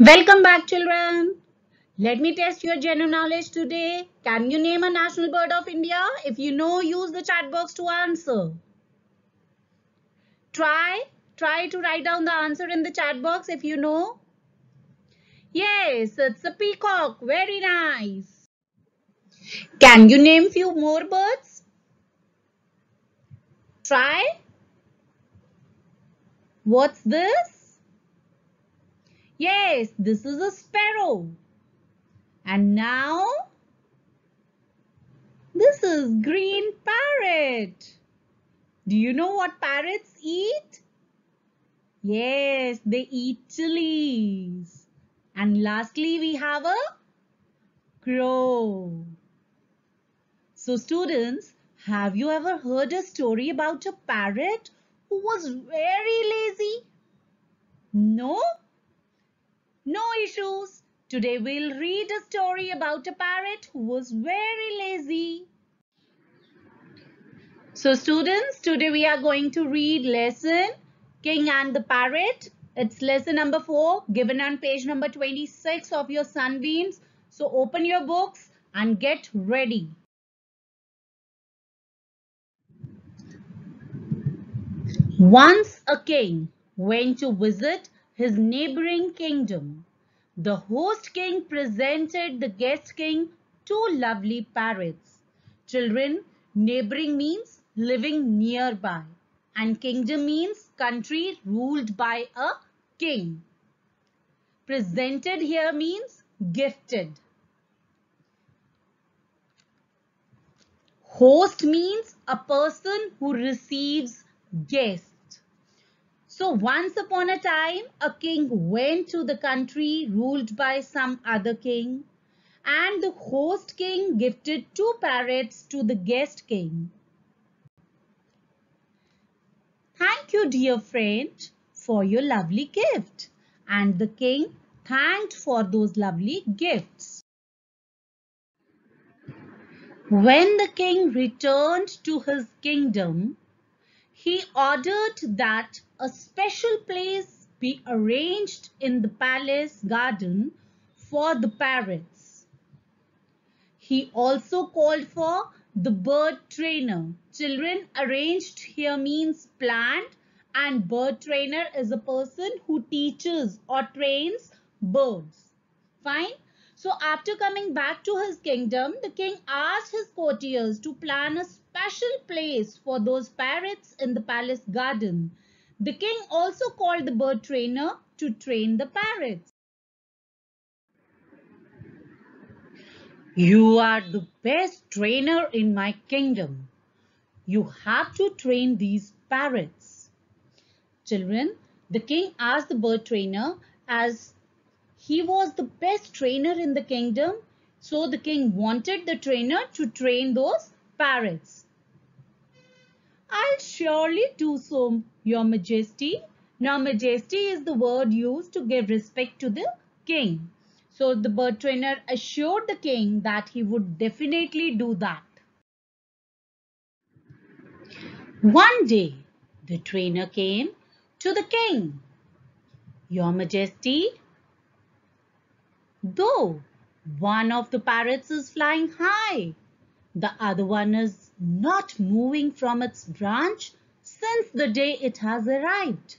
Welcome back, children. Let me test your general knowledge today. Can you name a national bird of India? If you know, use the chat box to answer. Try to write down the answer in the chat box if you know. Yes, it's a peacock. Very nice. Can you name few more birds? Try. What's this? Yes, this is a sparrow. And now, this is green parrot. Do you know what parrots eat? Yes, they eat chilies. And lastly, we have a crow. So students, have you ever heard a story about a parrot who was very lazy? No? No issues. Today we'll read a story about a parrot who was very lazy. So students, today we are going to read lesson King and the Parrot. It's lesson number 4 given on page number 26 of your Sunbeams. So open your books and get ready. Once a king went to visit his neighboring kingdom. The host king presented the guest king two lovely parrots. Children, neighboring means living nearby, and kingdom means country ruled by a king. Presented here means gifted. Host means a person who receives guests. So once upon a time, a king went to the country ruled by some other king, and the host king gifted two parrots to the guest king. Thank you, dear friend, for your lovely gift. And the king thanked for those lovely gifts. When the king returned to his kingdom, he ordered that a special place be arranged in the palace garden for the parrots. He also called for the bird trainer. Children, arranged here means planned, and bird trainer is a person who teaches or trains birds. Fine. So after coming back to his kingdom, the king asked his courtiers to plan a special place for those parrots in the palace garden. The king also called the bird trainer to train the parrots. You are the best trainer in my kingdom. You have to train these parrots. Children, the king asked the bird trainer as he was the best trainer in the kingdom. So the king wanted the trainer to train those parrots. I'll surely do so, Your Majesty. Now, Majesty is the word used to give respect to the king. So the bird trainer assured the king that he would definitely do that. One day, the trainer came to the king. Your Majesty, though one of the parrots is flying high, the other one is not moving from its branch since the day it has arrived.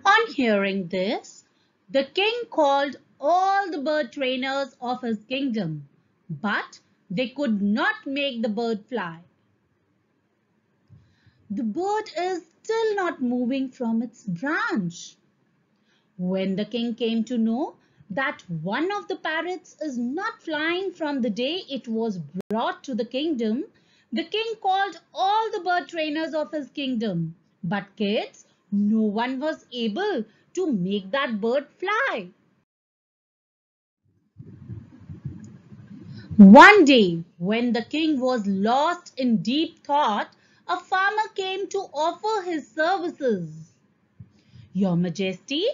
On hearing this, the king called all the bird trainers of his kingdom, but they could not make the bird fly. The bird is still not moving from its branch. When the king came to know that one of the parrots is not flying from the day it was brought to the kingdom, the king called all the bird trainers of his kingdom. But kids, no one was able to make that bird fly. One day, when the king was lost in deep thought, a farmer came to offer his services. Your Majesty,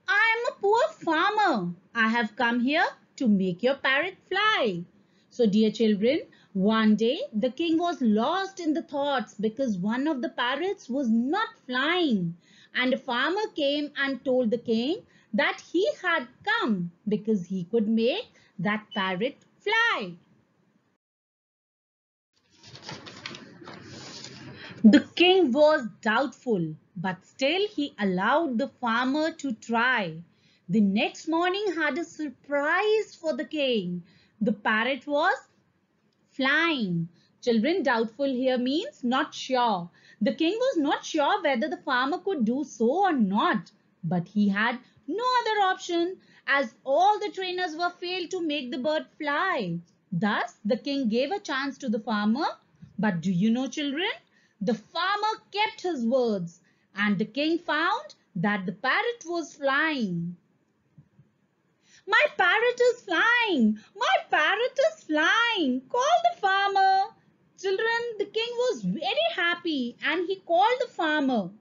I am a poor farmer. I have come here to make your parrot fly. So, dear children, one day the king was lost in the thoughts because one of the parrots was not flying. And a farmer came and told the king that he had come because he could make that parrot fly. The king was doubtful, but still he allowed the farmer to try. The next morning had a surprise for the king. The parrot was flying. Children, doubtful here means not sure. The king was not sure whether the farmer could do so or not, but he had no other option as all the trainers were failed to make the bird fly. Thus, the king gave a chance to the farmer. But do you know, children? The farmer kept his words and the king found that the parrot was flying. My parrot is flying! My parrot is flying! Call the farmer! Children, the king was very happy and he called the farmer.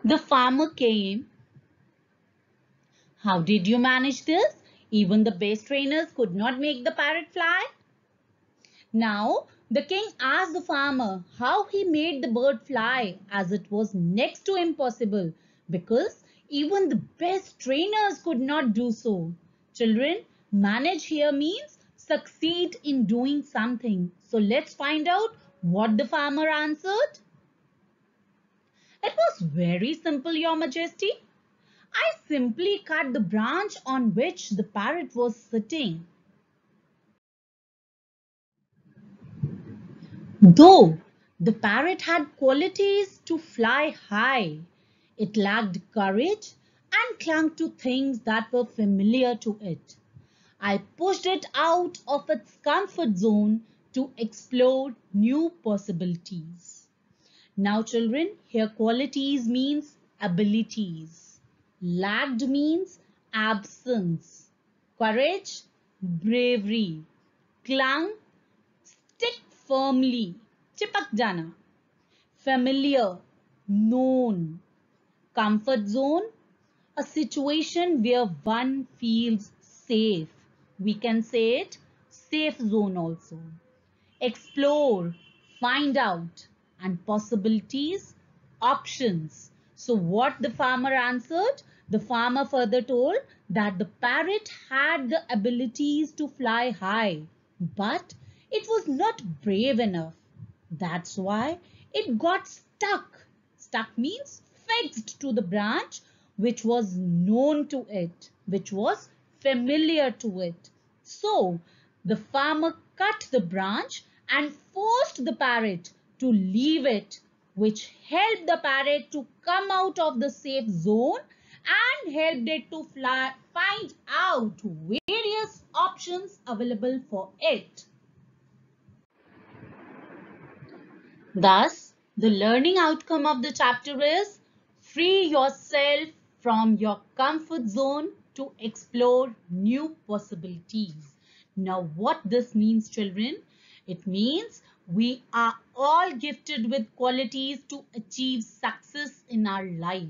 The farmer came. How did you manage this? Even the best trainers could not make the parrot fly. Now, the king asked the farmer how he made the bird fly as it was next to impossible because even the best trainers could not do so. Children, manage here means succeed in doing something. So let's find out what the farmer answered. It was very simple, Your Majesty. I simply cut the branch on which the parrot was sitting. Though the parrot had qualities to fly high, it lacked courage and clung to things that were familiar to it. I pushed it out of its comfort zone to explore new possibilities. Now, children, here qualities means abilities. Lacked means absence. Courage, bravery. Clung, stick firmly. Chipak jana. Familiar, known. Comfort zone, a situation where one feels safe. We can say it safe zone also. Explore, find out, and possibilities, options. So what the farmer answered? The farmer further told that the parrot had the abilities to fly high, but it was not brave enough. That's why it got stuck. Stuck means fixed to the branch which was known to it, which was familiar to it. So the farmer cut the branch and forced the parrot to leave it, which helped the parrot to come out of the safe zone and helped it to fly, find out various options available for it. Thus, the learning outcome of the chapter is free yourself from your comfort zone to explore new possibilities. Now, what this means, children? It means we are all gifted with qualities to achieve success in our life.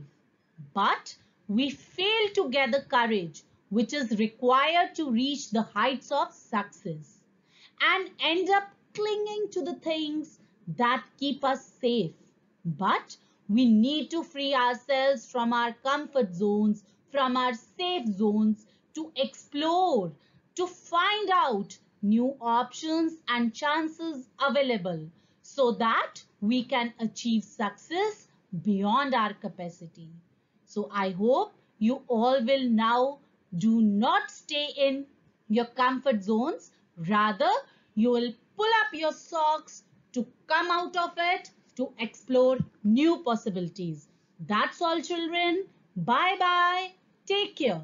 But we fail to gather courage, which is required to reach the heights of success, and end up clinging to the things that keep us safe. But we need to free ourselves from our comfort zones, from our safe zones to explore, to find out new options and chances available so that we can achieve success beyond our capacity. So I hope you all will now do not stay in your comfort zones. Rather, you will pull up your socks to come out of it to explore new possibilities. That's all, children. Bye bye. Take care.